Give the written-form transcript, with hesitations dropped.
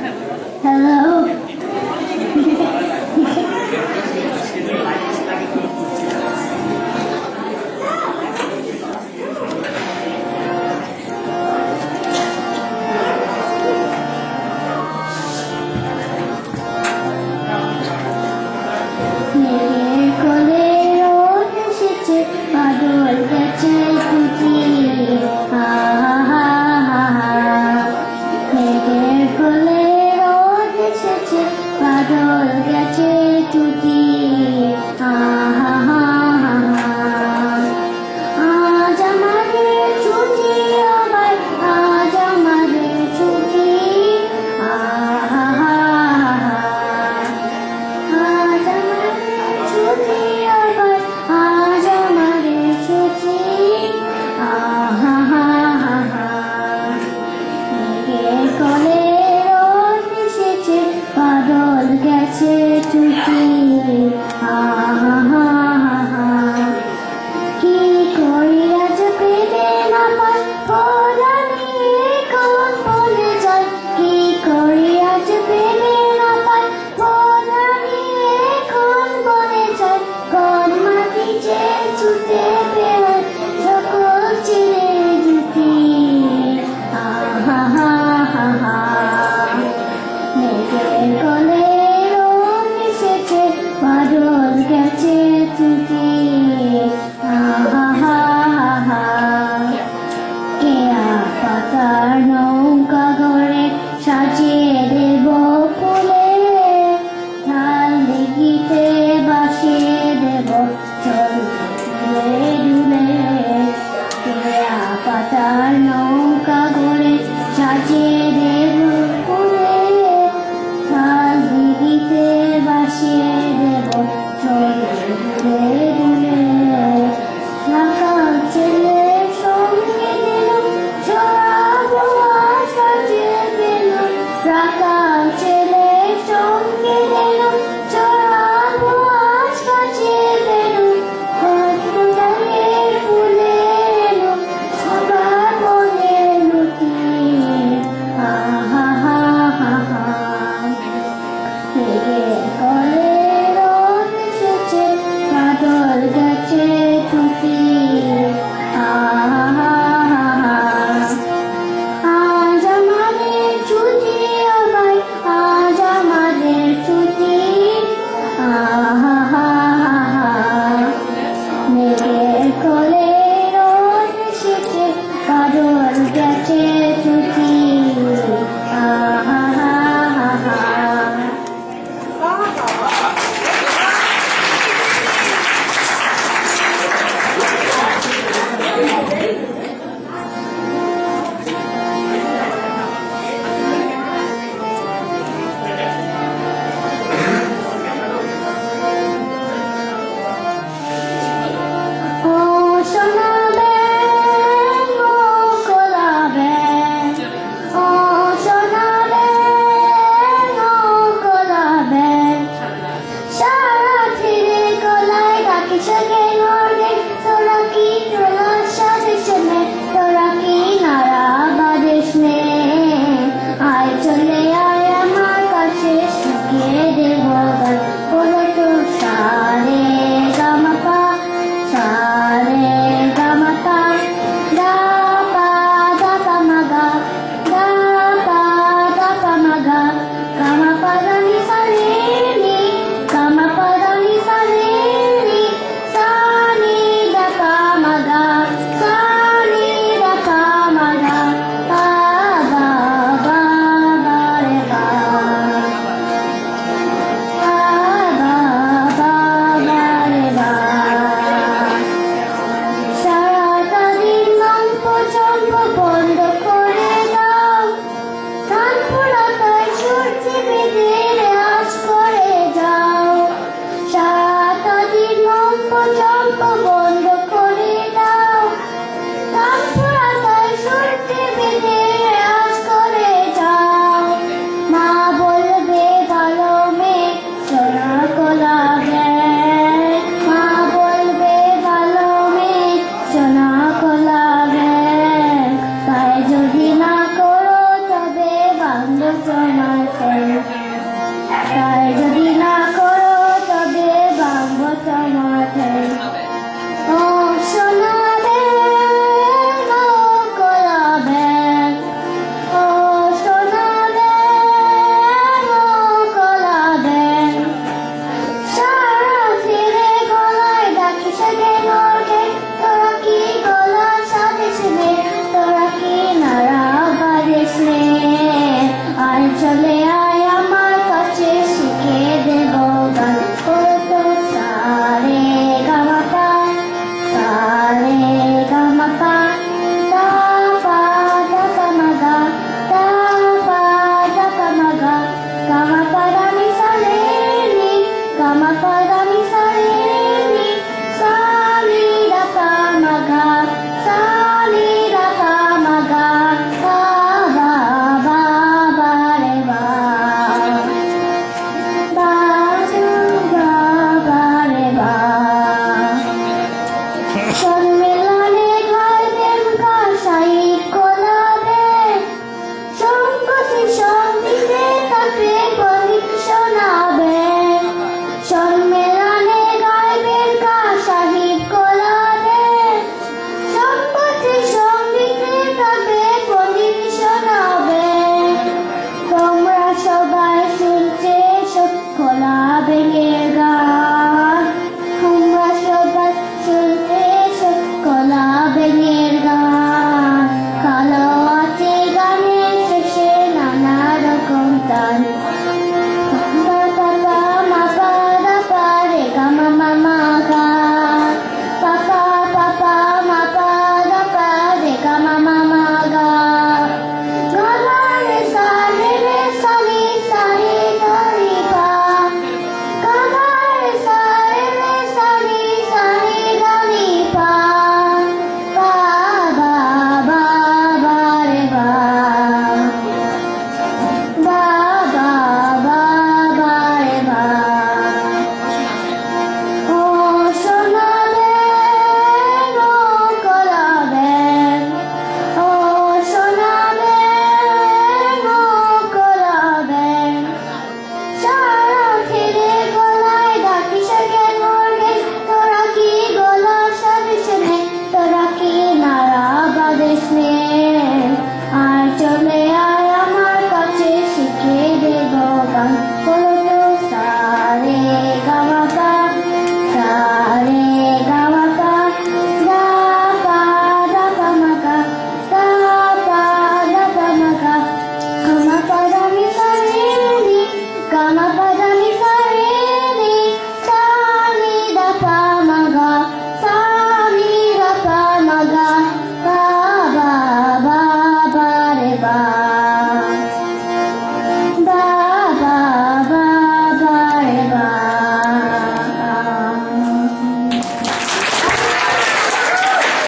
Hello. মেঘের কোলে রোদ এসেছে, বাদল গেছে টুটি। মেঘের কোলে রোদ এসেছে, বাদল গেছে টুটি। আজ আমাদের ছুটি, আবার আজ আমাদের ছুটি। আজ আমাদের ছুটি, আবার আজ আমাদের ছুটি। মেঘের কোলে রোদ এসেছে, বাদল গেছে টুটি। কি করি আজ পেলে না পাই, পরাণে কোন বনে যায়। কি করি আজ পেলে না পাই, পরাণে কোন বনে যায়। কোন মাটি যে ছুটে বেড়ায়, সকল চিরে জুটি। মেঘের কোলে রোদ এসেছে, বাদল গেছে টুটি। কেয়া পাতার নৌকা গড়ে সাজিয়ে দেব ফুলে, ঢাল দিঘিতে বাসিয়ে দেব চলে ডুলে। কেয়া পাতার নৌকা গড়ে সাজিয়ে দেব ফুলে, ঢাল দিঘিতে বাসিয়ে দেব চলে ডুলে। রাখাল ছেলে সঙ্গে দিল, ছড়াবো আজ সাজিয়ে দিল। রাখাল ছেলে সঙ্গে দিল, ছড়াবো আজ সাজিয়ে দিল। কদমের ফুলে এলো, সবার মনে লুটি। মেঘের কোলে রোদ এসেছে, বাদল গেছে টুটি। আজ আমাদের ছুটি, আবার আজ আমাদের ছুটি। মেঘের কোলে রোদ এসেছে, বাদল গেছে টুটি। ও সোনাবে গো কোলাবে, ও সোনাবে গো কোলাবে। সারাথিরে গলায় ডাকি সঙ্গে নড়ে, তোরা কি তোলার সাথে শুনে, তোরা কি নাড়া বাঁধিস নে। আয় চলে আয় আমার কাছে, শুকিয়ে দেব গান। বলো তো সারে গামাপা, সারে গামাপা, গা পা দা পা মা গা, গা পা দা পা মা গা। গামা পা দা নি সা রে নি, গামা পা দা নি সা রে নি। সা নি দা পা মা গা, সা নি দা পা মা গা। পা গা গা গা রে গা, পা গা গা গা রে গা। সারাটা দিন গল্প চম্প বন্ধ করে দাও, কান পোড়াতায় সূর্যি বেঁধে রেয়াজ করে যাও। সারাটা দিন গল্প চম্প বন্ধ করে দাও, কান পোড়াতায় সূর্যি বেঁধে রেয়াজ করে যাও। মা বলবে ভালো মেয়ে, সোনা কোলাবে। মা বলবে ভালো মেয়ে, সোনা কোলাবে। তাই যদি না করো তবে বান্ধব আমার ফ্যান। তাই যদি না করো তবে ভাঙবো তোমার